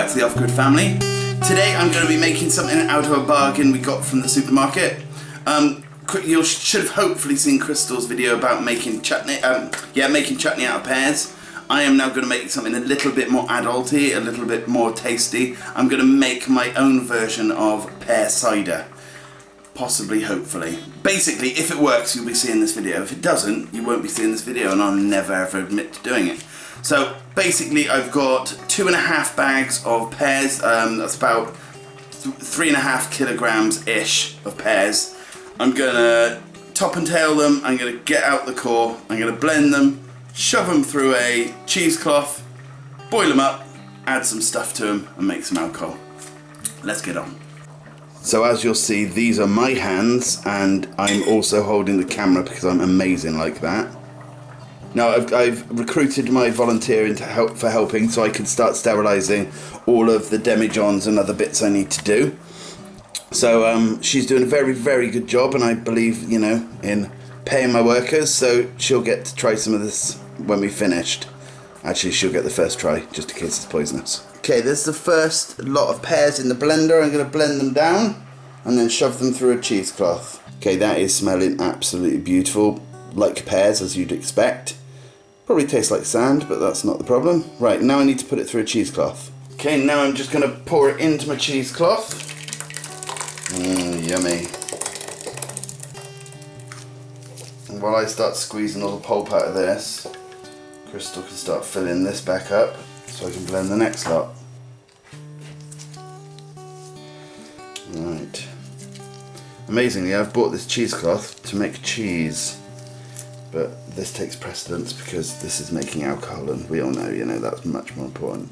back to the Off-Grid family. Today I'm going to be making something out of a bargain we got from the supermarket. You should have hopefully seen Crystal's video about making chutney, making chutney out of pears. I am now going to make something a little bit more adulty, a little bit more tasty. I'm going to make my own version of pear cider. Possibly, hopefully. Basically, if it works, you'll be seeing this video. If it doesn't, you won't be seeing this video, and I'll never ever admit to doing it. So basically, I've got 2.5 bags of pears. That's about 3.5 kilograms-ish of pears. I'm gonna top and tail them. I'm gonna get out the core. I'm gonna blend them, shove them through a cheesecloth, boil them up, add some stuff to them, and make some alcohol. Let's get on. So as you'll see, these are my hands, and I'm also holding the camera because I'm amazing like that. Now I've recruited my volunteer for helping, so I can start sterilising all of the demijohns and other bits I need to do. So she's doing a very, very good job, and I believe, you know, in paying my workers, so she'll get to try some of this when we've finished. Actually, she'll get the first try, just in case it's poisonous. Okay, there's the first lot of pears in the blender. I'm going to blend them down and then shove them through a cheesecloth. Okay, that is smelling absolutely beautiful, like pears as you'd expect. Probably tastes like sand, but that's not the problem. Right, now I need to put it through a cheesecloth. Okay, now I'm just going to pour it into my cheesecloth. Yummy. And while I start squeezing all the pulp out of this, Crystal can start filling this back up so I can blend the next lot. Right. Amazingly, I've bought this cheesecloth to make cheese, but this takes precedence because this is making alcohol, and we all know, you know, that's much more important.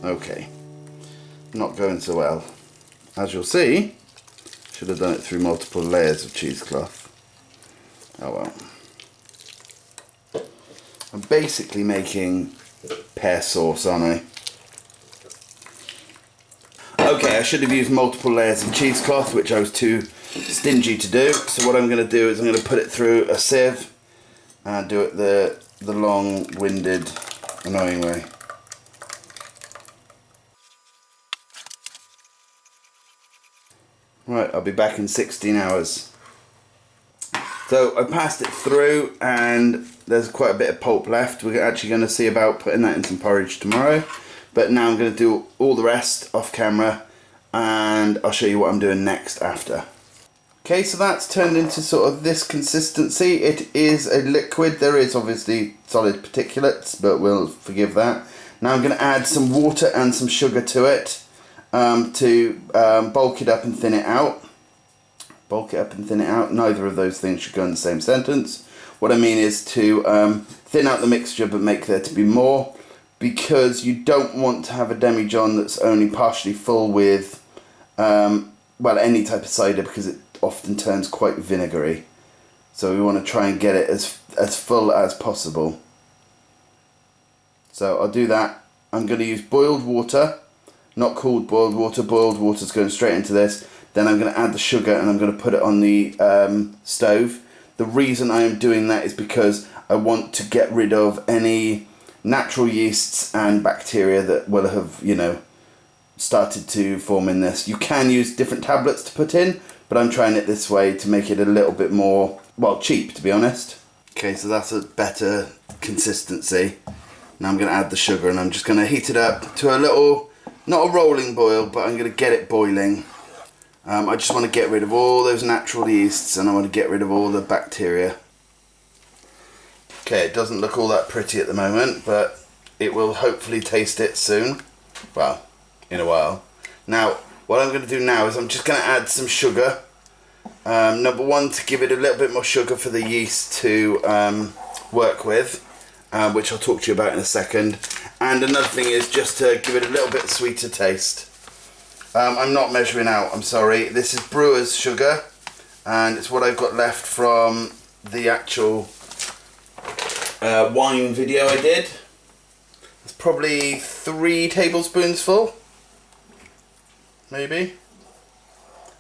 Okay. Not going so well. As you'll see, should have done it through multiple layers of cheesecloth. Oh well. I'm basically making pear sauce, aren't I? Okay, I should have used multiple layers of cheesecloth, which I was too stingy to do. So what I'm going to do is I'm going to put it through a sieve and do it the long-winded, annoying way. Right, I'll be back in 16 hours. So I passed it through, and there's quite a bit of pulp left. We're actually going to see about putting that in some porridge tomorrow. But now I'm going to do all the rest off camera, and I'll show you what I'm doing next after. Okay, so that's turned into sort of this consistency. It is a liquid. There is obviously solid particulates, but we'll forgive that. Now I'm going to add some water and some sugar to it to bulk it up and thin it out. Bulk it up and thin it out. Neither of those things should go in the same sentence. What I mean is to thin out the mixture but make there to be more, because you don't want to have a demijohn that's only partially full with, well, any type of cider, because it often turns quite vinegary. So we want to try and get it as full as possible. So I'll do that. I'm going to use boiled water, not cooled boiled water. Boiled water's going straight into this. Then I'm going to add the sugar and I'm going to put it on the stove. The reason I am doing that is because I want to get rid of any natural yeasts and bacteria that will have, you know, started to form in this. You can use different tablets to put in, but I'm trying it this way to make it a little bit more, well, cheap, to be honest. Okay, so that's a better consistency. Now I'm going to add the sugar, and I'm just going to heat it up to a little, not a rolling boil, but I'm going to get it boiling. I just want to get rid of all those natural yeasts, and I want to get rid of all the bacteria. Okay, it doesn't look all that pretty at the moment, but it will hopefully taste it soon. Well, in a while. Now, what I'm going to do now is I'm just going to add some sugar. Number one, to give it a little bit more sugar for the yeast to work with, which I'll talk to you about in a second. And another thing is just to give it a little bit sweeter taste. I'm not measuring out, I'm sorry. This is brewer's sugar, and it's what I've got left from the actual wine video I did. It's probably 3 tablespoons full, maybe.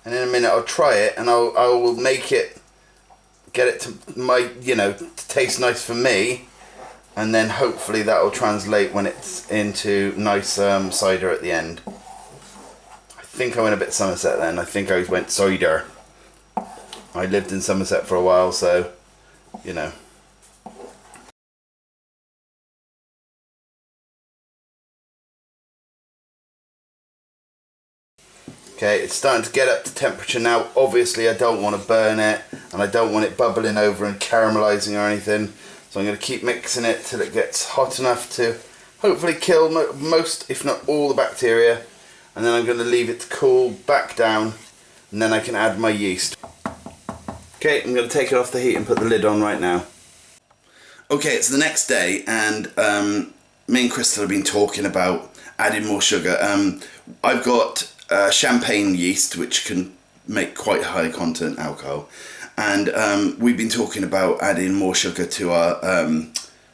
And in a minute I'll try it, and I will make it, get it to my, you know, to taste nice for me. and then hopefully that will translate when it's into nice cider at the end. I think I went a bit Somerset then. I think I went cider. I lived in Somerset for a while, so you know. Okay, it's starting to get up to temperature now. Obviously I don't want to burn it, and I don't want it bubbling over and caramelizing or anything. So I'm going to keep mixing it till it gets hot enough to hopefully kill most, if not all, the bacteria. And then I'm going to leave it to cool back down, and then I can add my yeast. Okay, I'm going to take it off the heat and put the lid on right now. Okay, it's the next day, and me and Crystal have been talking about adding more sugar. I've got champagne yeast, which can make quite high content alcohol, and we've been talking about adding more sugar to our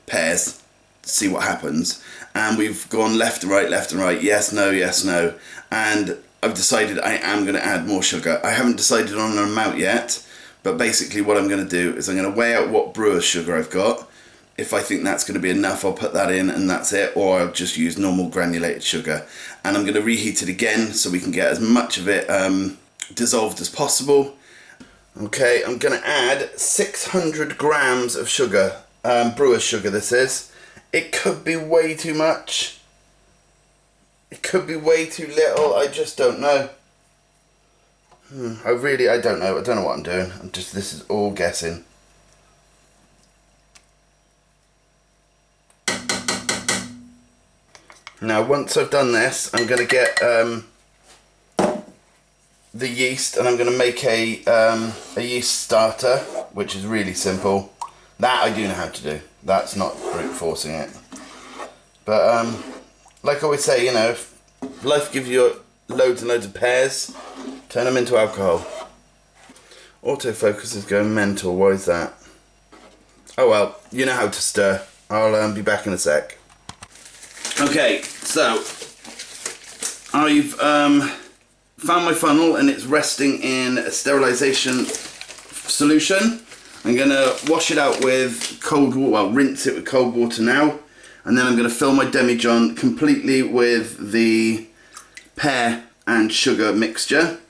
pears, see what happens, and we've gone left and right, yes, no, and I've decided I am going to add more sugar. I haven't decided on an amount yet, but basically what I'm going to do is I'm going to weigh out what brewer's sugar I've got. If I think that's going to be enough, I'll put that in and that's it, or I'll just use normal granulated sugar. And I'm going to reheat it again so we can get as much of it dissolved as possible. Okay, I'm going to add 600 grams of sugar, brewer's sugar this is. It could be way too much. It could be way too little, I just don't know. I don't know. I don't know what I'm doing. This is all guessing. Now once I've done this, I'm going to get the yeast, and I'm going to make a yeast starter, which is really simple. That I do know how to do. That's not brute forcing it. But like I always say, you know, if life gives you loads and loads of pears, turn them into alcohol. Autofocus is going mental. Why is that? Oh well, you know how to stir. I'll be back in a sec. Okay, so I've found my funnel and it's resting in a sterilization solution. I'm going to wash it out with cold water, well, rinse it with cold water now, and then I'm going to fill my demijohn completely with the pear and sugar mixture,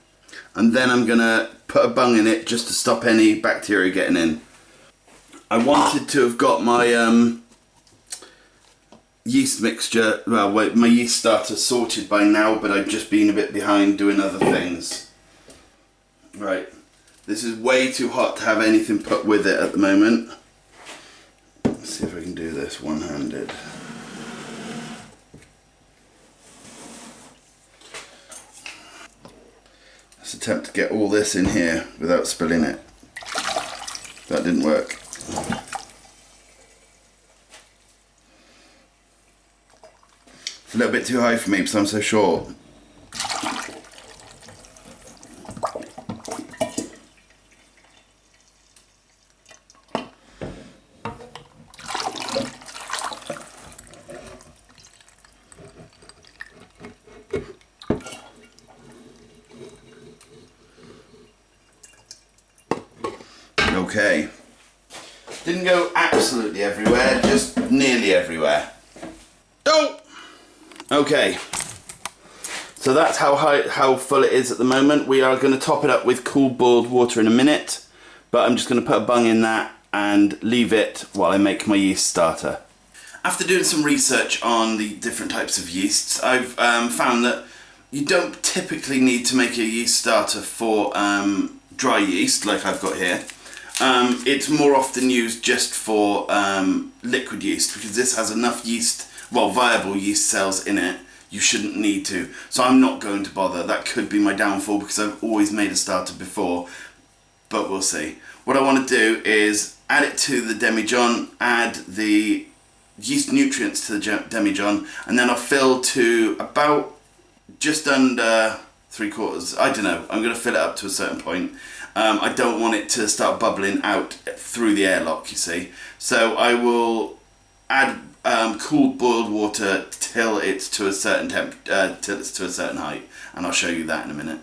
and then I'm going to put a bung in it just to stop any bacteria getting in. I wanted to have got my yeast mixture, well, my yeast starter sorted by now, but I've just been a bit behind doing other things. Right, this is way too hot to have anything put with it at the moment. Let's see if I can do this one-handed. Let's attempt to get all this in here without spilling it. That didn't work. It's a little bit too high for me because I'm so short. Okay. Didn't go absolutely everywhere, just nearly everywhere. Oh! Okay. So that's how full it is at the moment. We are going to top it up with cool boiled water in a minute, but I'm just going to put a bung in that and leave it while I make my yeast starter. After doing some research on the different types of yeasts, I've found that you don't typically need to make a yeast starter for dry yeast like I've got here. It's more often used just for liquid yeast, because this has enough yeast, well, viable yeast cells in it. You shouldn't need to, so I'm not going to bother. That could be my downfall because I've always made a starter before, but we'll see. What I want to do is add it to the demijohn, add the yeast nutrients to the demijohn, and then I'll fill to about just under 3/4. I don't know, I'm going to fill it up to a certain point. I don't want it to start bubbling out through the airlock, you see. So I will add cooled boiled water till it's to a certain height, and I'll show you that in a minute.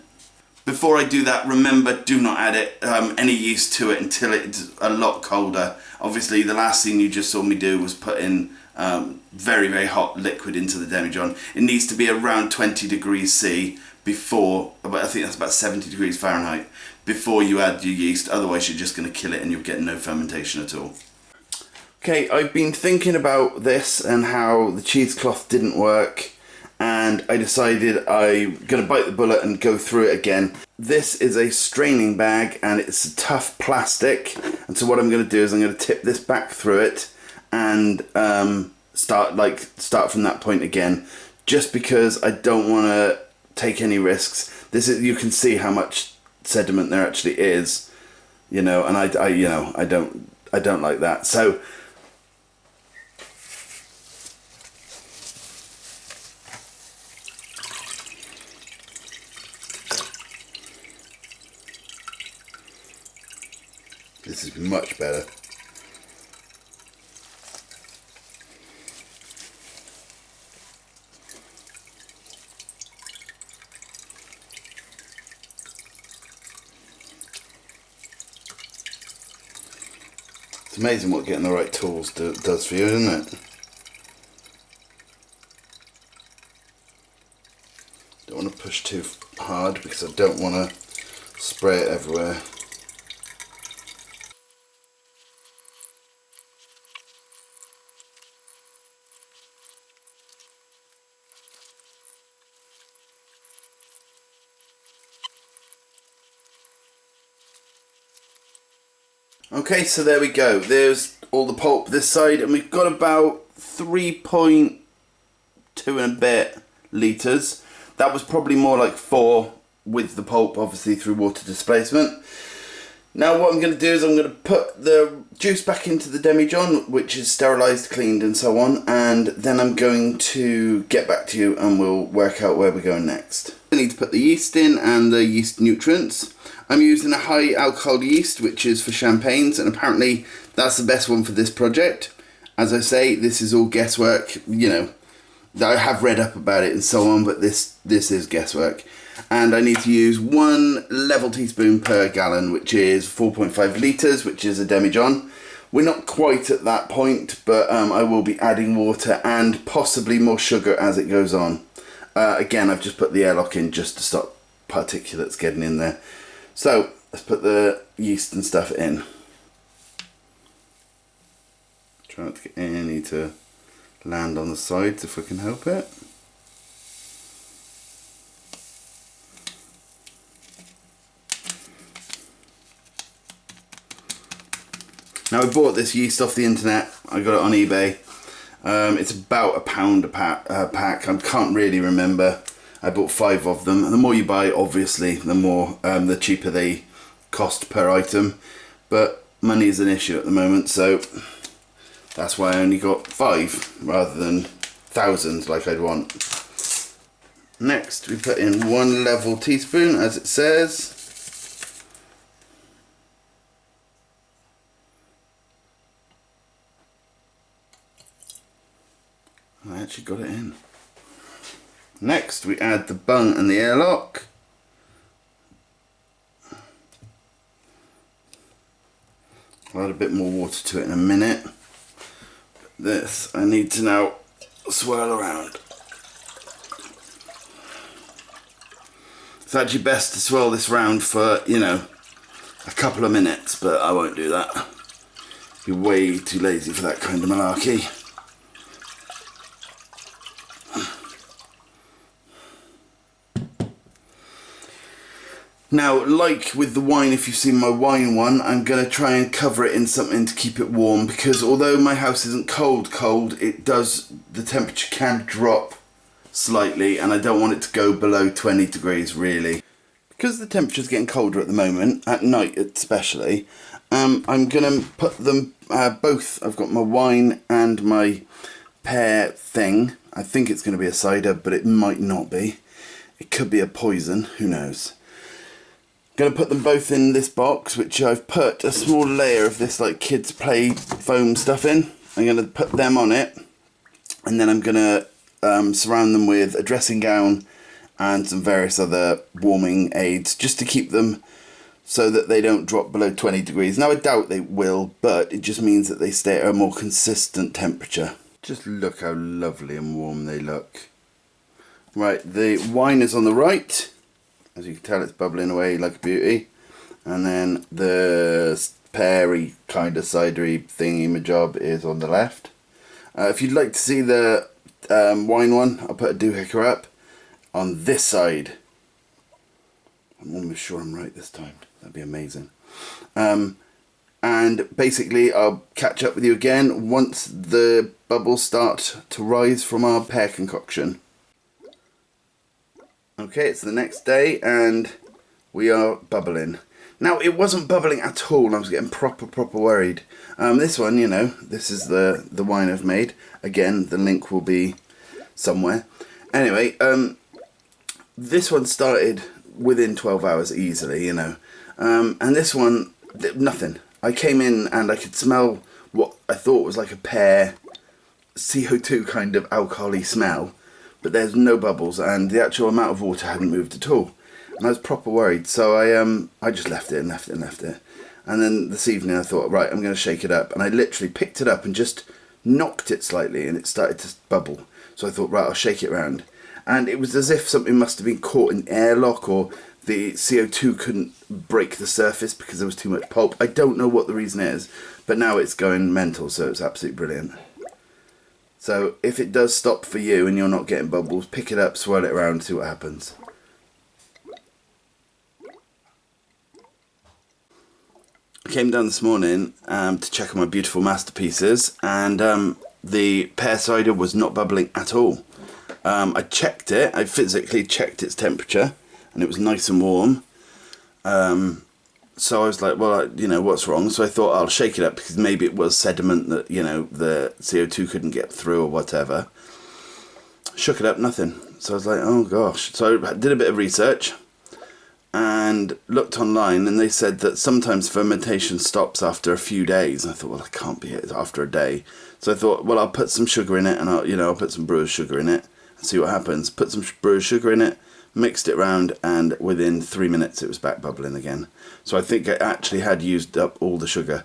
Before I do that, remember, do not add any yeast to it until it's a lot colder. Obviously, the last thing you just saw me do was put in very, very hot liquid into the demijohn. It needs to be around 20 degrees C before, I think that's about 70 degrees Fahrenheit, before you add your yeast. Otherwise, you're just going to kill it and you'll get no fermentation at all. Okay, I've been thinking about this and how the cheesecloth didn't work, and I decided I'm going to bite the bullet and go through it again. This is a straining bag and it's a tough plastic, and so what I'm going to do is I'm going to tip this back through it and start from that point again, just because I don't want to take any risks. This is, you can see how much sediment there actually is, you know, and I don't like that. So this is much better. It's amazing what getting the right tools does for you, isn't it? Don't want to push too hard because I don't want to spray it everywhere. Okay, so there we go. There's all the pulp this side, and we've got about 3.2 and a bit litres. That was probably more like 4 with the pulp, obviously through water displacement. Now what I'm going to do is I'm going to put the juice back into the demijohn, which is sterilised, cleaned and so on, and then I'm going to get back to you and we'll work out where we're going next. I need to put the yeast in and the yeast nutrients. I'm using a high alcohol yeast, which is for champagnes, and apparently that's the best one for this project. As I say, this is all guesswork, you know, I have read up about it and so on, but this is guesswork. And I need to use 1 level teaspoon per gallon, which is 4.5 litres, which is a demijohn. We're not quite at that point, but I will be adding water and possibly more sugar as it goes on. Again, I've just put the airlock in just to stop particulates getting in there. So let's put the yeast and stuff in. Try not to get any to land on the sides if we can help it. Now I bought this yeast off the internet. I got it on eBay. It's about £1 a pack. I can't really remember. I bought 5 of them, and the more you buy, obviously, the cheaper they cost per item. But money is an issue at the moment, so that's why I only got 5 rather than thousands like I'd want. Next, we put in 1 level teaspoon, as it says. I actually got it in. Next, we add the bung and the airlock. I'll add a bit more water to it in a minute. This I need to now swirl around. It's actually best to swirl this round for, you know, a couple of minutes, but I won't do that. You're way too lazy for that kind of malarkey. Now, like with the wine, if you've seen my wine one, I'm going to try and cover it in something to keep it warm, because although my house isn't cold, the temperature can drop slightly, and I don't want it to go below 20 degrees really. Because the temperature's getting colder at the moment, at night especially, I'm going to put them both. I've got my wine and my pear thing. I think it's going to be a cider, but it might not be. It could be a poison, who knows. Going to put them both in this box, which I've put a small layer of this like kids play foam stuff in. I'm going to put them on it, and then I'm going to surround them with a dressing gown and some various other warming aids just to keep them so that they don't drop below 20 degrees. Now I doubt they will, but it just means that they stay at a more consistent temperature. Just look how lovely and warm they look. Right, the wine is on the right. As you can tell, it's bubbling away like a beauty. And then the peary kind of cidery thingy majob is on the left. If you'd like to see the wine one, I'll put a doohickey up on this side. I'm almost sure I'm right this time. That'd be amazing. And basically I'll catch up with you again once the bubbles start to rise from our pear concoction. Okay, it's the next day and we are bubbling. Now it wasn't bubbling at all. I was getting proper worried. This one, you know, this is the wine I've made. Again, the link will be somewhere. Anyway, this one started within 12 hours easily, you know. And this one, nothing. I came in and I could smell what I thought was like a pear CO2 kind of alcohol-y smell, but there's no bubbles and the actual amount of water hadn't moved at all. And I was proper worried, so I just left it. And then this evening I thought, right, I'm going to shake it up. And I literally picked it up and just knocked it slightly and it started to bubble. So I thought, right, I'll shake it round. And it was as if something must have been caught in airlock, or the CO2 couldn't break the surface because there was too much pulp. I don't know what the reason is, but now it's going mental, so it's absolutely brilliant. So if it does stop for you and you're not getting bubbles, pick it up, swirl it around, see what happens. I came down this morning to check on my beautiful masterpieces, and the pear cider was not bubbling at all. I checked it, I physically checked its temperature, and it was nice and warm. So I was like, well, you know, what's wrong? So I thought I'll shake it up because maybe it was sediment that, you know, the CO2 couldn't get through or whatever. Shook it up, nothing. So I was like, oh gosh. So I did a bit of research and looked online, and they said that sometimes fermentation stops after a few days. And I thought, well, it can't be it after a day. So I thought, well, I'll put some sugar in it, and I'll put some brewer's sugar in it and see what happens. Put some brewer's sugar in it, mixed it round, and within 3 minutes it was back bubbling again. So I think I actually had used up all the sugar.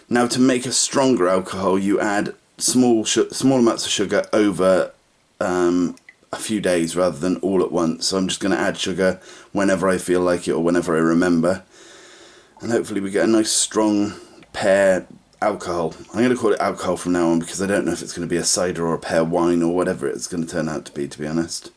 Now, to make a stronger alcohol, you add small amounts of sugar over a few days rather than all at once. So I'm just going to add sugar whenever I feel like it or whenever I remember, and hopefully we get a nice strong pear alcohol. I'm going to call it alcohol from now on because I don't know if it's going to be a cider or a pear wine or whatever it's going to turn out to be honest.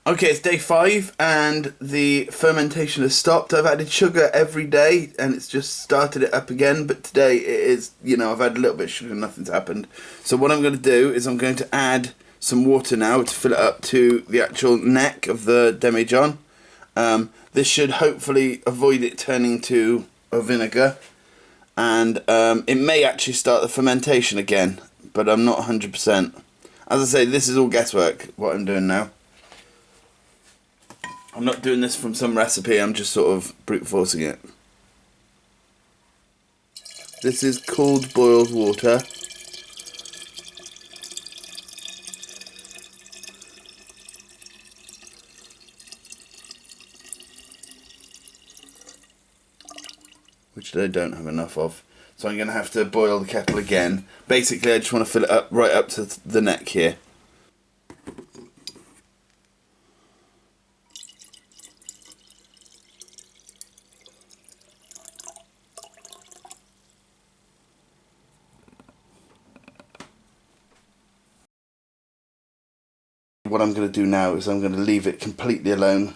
Okay, it's day 5 and the fermentation has stopped. I've added sugar every day and it's just started it up again, but today it is, you know, I've added a little bit of sugar and nothing's happened. So what I'm going to do is I'm going to add some water now to fill it up to the actual neck of the demijohn. This should hopefully avoid it turning to a vinegar, and it may actually start the fermentation again, but I'm not 100%. As I say, this is all guesswork, what I'm doing now. I'm not doing this from some recipe, I'm just sort of brute forcing it. This is cold boiled water. Which I don't have enough of. So I'm going to have to boil the kettle again. Basically, I just want to fill it up right up to the neck here. What I'm going to do now is I'm going to leave it completely alone.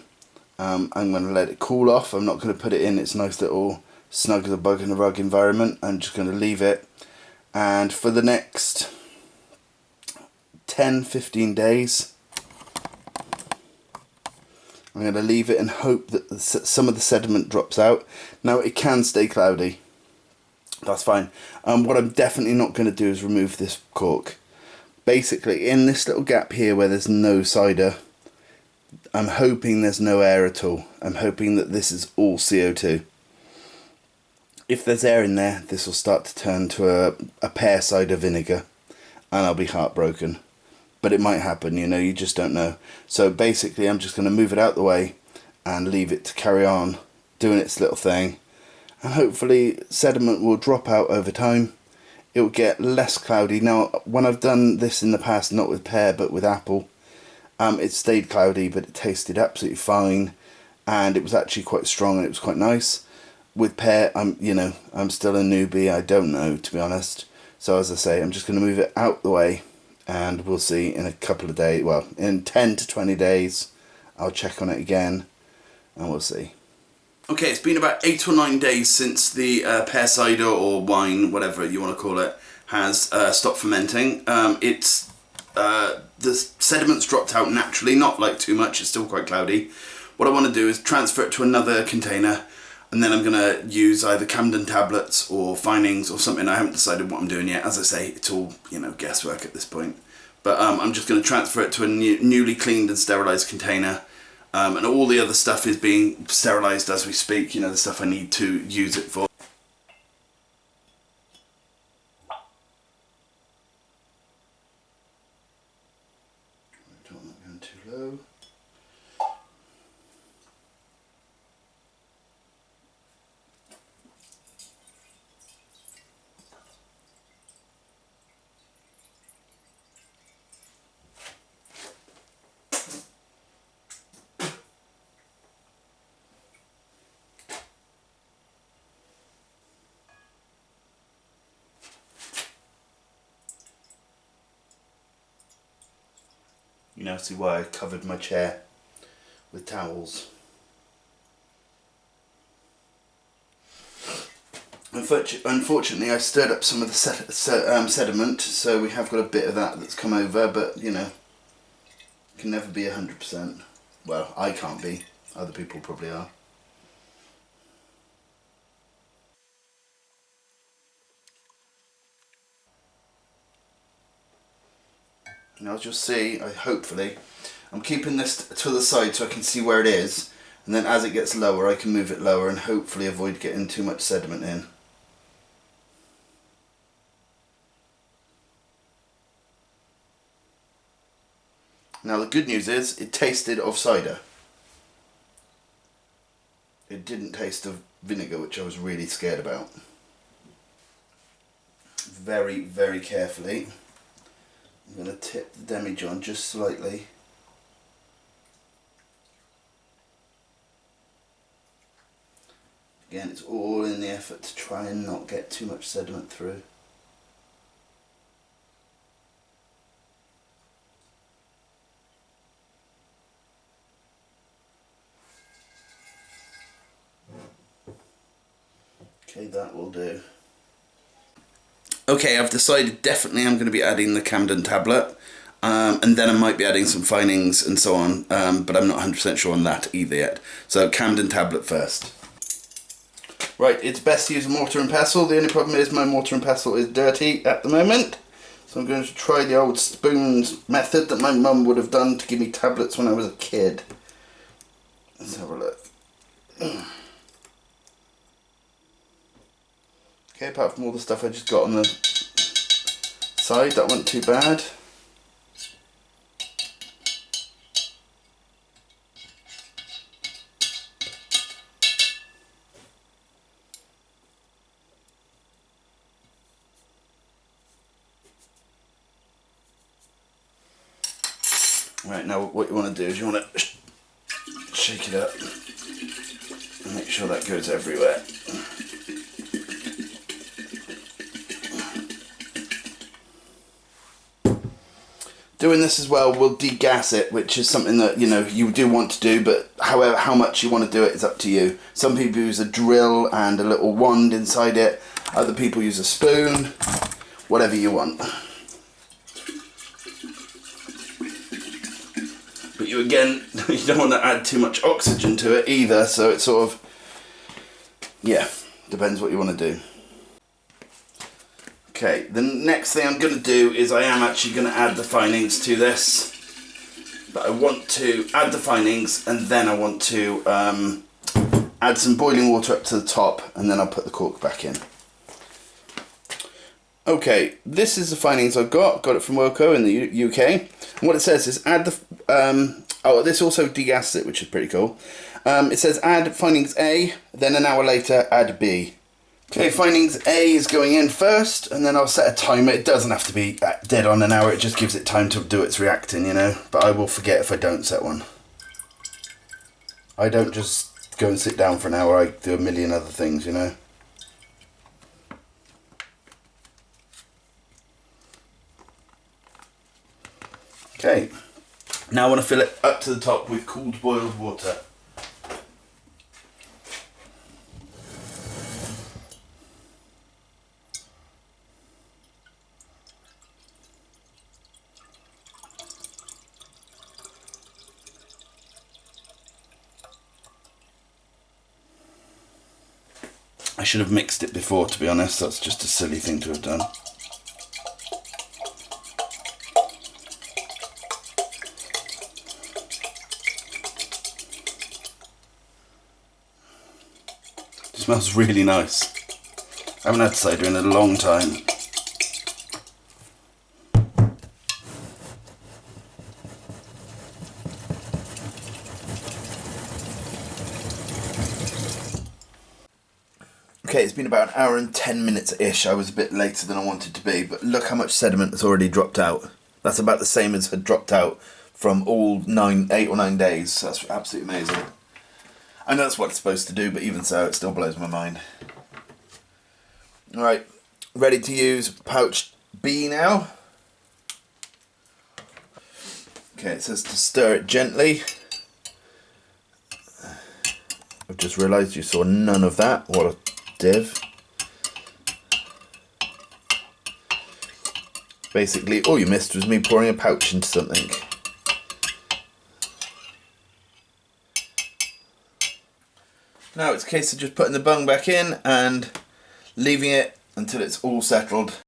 I'm going to let it cool off. I'm not going to put it in its nice little snug as a bug in a rug environment. I'm just going to leave it, and for the next 10-15 days I'm going to leave it and hope that some of the sediment drops out. Now it can stay cloudy, that's fine. What I'm definitely not going to do is remove this cork. Basically, in this little gap here where there's no cider, I'm hoping there's no air at all. I'm hoping that this is all CO2. if there's air in there, this will start to turn to a pear cider vinegar, and I'll be heartbroken. But it might happen, you know, you just don't know. So basically I'm just going to move it out the way and leave it to carry on doing its little thing. And hopefully sediment will drop out over time. It will get less cloudy. Now, when I've done this in the past, not with pear but with apple, it stayed cloudy, but it tasted absolutely fine. And it was actually quite strong and it was quite nice. With pear, I'm still a newbie. I don't know, to be honest. So as I say, I'm just going to move it out the way. And we'll see in a couple of days, well, in 10 to 20 days, I'll check on it again, and we'll see. Okay, it's been about 8 or 9 days since the pear cider or wine, whatever you want to call it, has stopped fermenting. The sediment's dropped out naturally, not like too much, it's still quite cloudy. What I want to do is transfer it to another container, and then I'm going to use either Camden tablets or finings or something. I haven't decided what I'm doing yet. As I say, it's all, guesswork at this point. But I'm just going to transfer it to a newly cleaned and sterilised container. And all the other stuff is being sterilised as we speak, the stuff I need to use it for. I don't want that going too low. You now see why I covered my chair with towels. Unfortunately, I stirred up some of the sediment, so we have got a bit of that that's come over, but can never be 100%. Well, I can't be. Other people probably are. Now as you'll see, hopefully, I'm keeping this to the side so I can see where it is, and then as it gets lower I can move it lower and hopefully avoid getting too much sediment in. Now the good news is, it tasted of cider. It didn't taste of vinegar, which I was really scared about. Very, very carefully, I'm going to tip the demijohn just slightly. Again, it's all in the effort to try and not get too much sediment through. Okay, that will do. Okay, I've decided definitely I'm going to be adding the Camden tablet, and then I might be adding some finings and so on, but I'm not 100% sure on that either yet. So Camden tablet first. Right, it's best to use a mortar and pestle. The only problem is my mortar and pestle is dirty at the moment, so I'm going to try the old spoons method that my mum would have done to give me tablets when I was a kid. Let's have a look. Okay, apart from all the stuff I just got on the side, that wasn't too bad. Right, now what you want to do is you want to shake it up and make sure that goes everywhere. Doing this as well will degas it, which is something that you do want to do, but however how much you want to do it is up to you. Some people use a drill and a little wand inside it, other people use a spoon, whatever you want. But you don't want to add too much oxygen to it either, so it's sort of, depends what you want to do. Okay, the next thing I'm going to do is I am actually going to add the finings to this. But I want to add the finings and then I want to add some boiling water up to the top, and then I'll put the cork back in. Okay, this is the findings I've got. Got it from Wilco in the UK. And what it says is add the... oh, this also degassed it, which is pretty cool. It says add findings A, then an hour later add B. Okay, findings A is going in first, and then I'll set a timer. It doesn't have to be dead on an hour, it just gives it time to do its reacting, you know. But I will forget if I don't set one. I don't just go and sit down for an hour, I do a million other things, you know. Okay, now I want to fill it up to the top with cooled boiled water. I should have mixed it before, to be honest. That's just a silly thing to have done. It smells really nice. I haven't had cider in a long time. Okay, it's been about an hour and 10 minutes-ish. I was a bit later than I wanted to be, but look how much sediment has already dropped out. That's about the same as had dropped out from all 8 or 9 days. That's absolutely amazing. I know that's what it's supposed to do, but even so, it still blows my mind. Alright, ready to use pouch B now. Okay, it says to stir it gently. I've just realised you saw none of that. What a div. Basically, all you missed was me pouring a pouch into something. Now it's a case of just putting the bung back in and leaving it until it's all settled.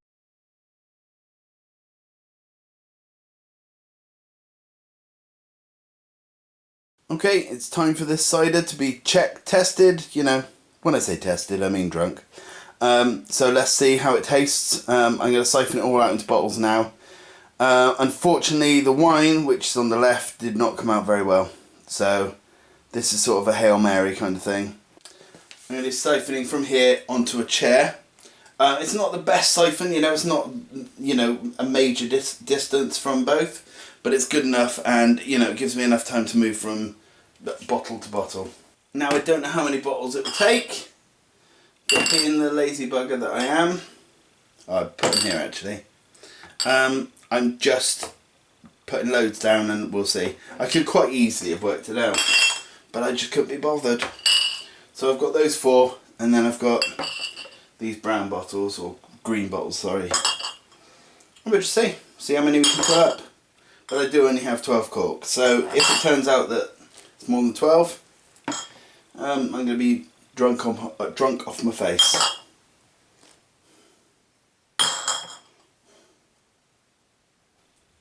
Okay, it's time for this cider to be tested, you know, when I say tested I mean drunk. So let's see how it tastes. I'm going to siphon it all out into bottles now. Unfortunately the wine, which is on the left, did not come out very well. So this is sort of a Hail Mary kind of thing. I'm going to be siphoning from here onto a chair. It's not the best siphon, you know, it's not, you know, a major distance from both, but it's good enough, and, you know, it gives me enough time to move from bottle to bottle. Now I don't know how many bottles it will take, but being the lazy bugger that I am, I'll put them here actually. I'm just putting loads down and we'll see. I could quite easily have worked it out, but I just couldn't be bothered. So I've got those 4, and then I've got these brown bottles, or green bottles, sorry. We'll just see how many we can put up. But I do only have 12 corks, so if it turns out that it's more than 12, I'm going to be drunk off my face.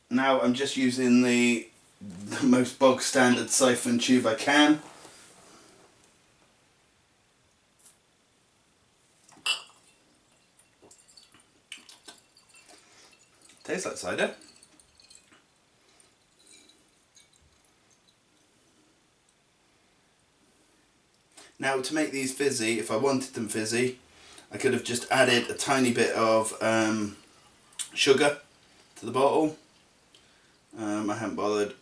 Now I'm just using the most bog standard siphon tube I can. Tastes like cider. Now to make these fizzy, if I wanted them fizzy, I could have just added a tiny bit of sugar to the bottle. I haven't bothered.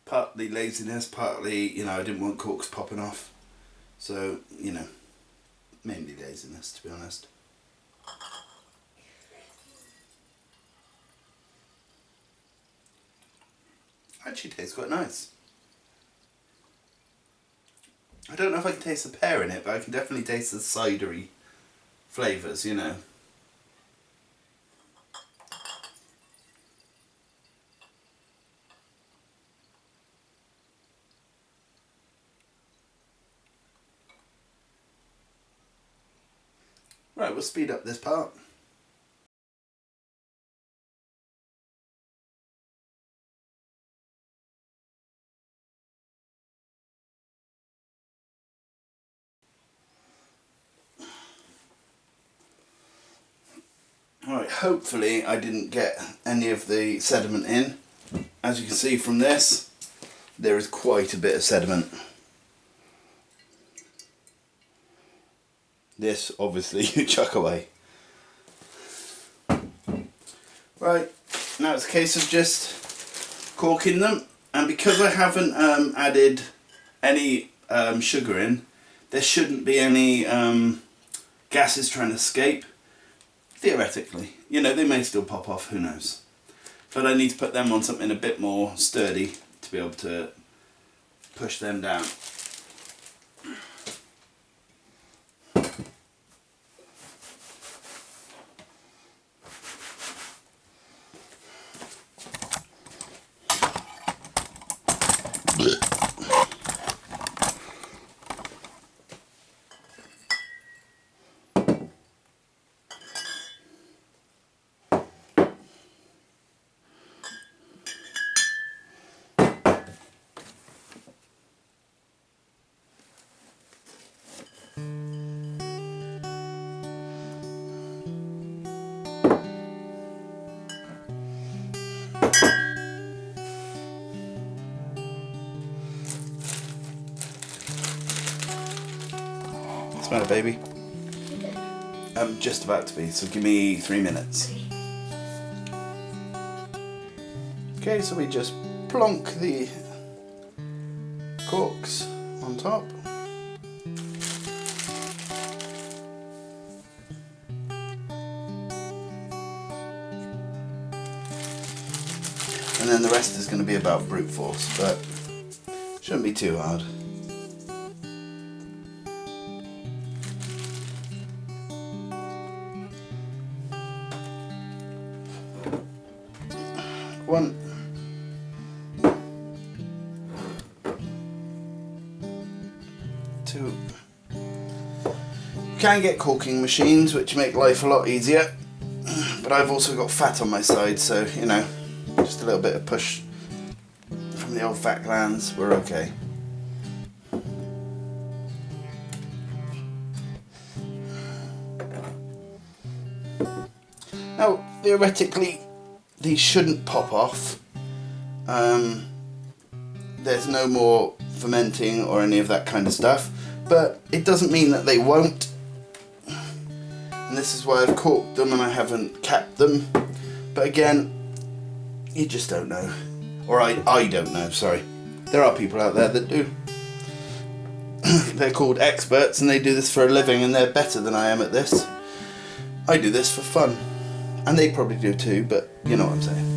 Partly laziness, partly, you know, I didn't want corks popping off. So, you know, mainly laziness, to be honest. Actually tastes quite nice. I don't know if I can taste the pear in it, but I can definitely taste the cidery flavours, you know. Right, we'll speed up this part. Alright, hopefully I didn't get any of the sediment in. As you can see from this, there is quite a bit of sediment. This obviously you chuck away. Right, now it's a case of just corking them, and because I haven't added any sugar in, there shouldn't be any gases trying to escape. Theoretically, you know, they may still pop off, who knows. But I need to put them on something a bit more sturdy to be able to push them down. Smell it, baby. I'm just about to be, so give me 3 minutes. Okay, so we just plonk the corks on top. And then the rest is going to be about brute force, but shouldn't be too hard. One, two. You can get corking machines which make life a lot easier, but I've also got fat on my side, so you know, just a little bit of push from the old fat glands, we're okay. Now, theoretically, these shouldn't pop off. There's no more fermenting or any of that kind of stuff, but it doesn't mean that they won't. And this is why I've corked them and I haven't capped them. But again, you just don't know. Or I don't know, sorry. There are people out there that do. They're called experts and they do this for a living and they're better than I am at this. I do this for fun. And they probably do too, but you know what I'm saying.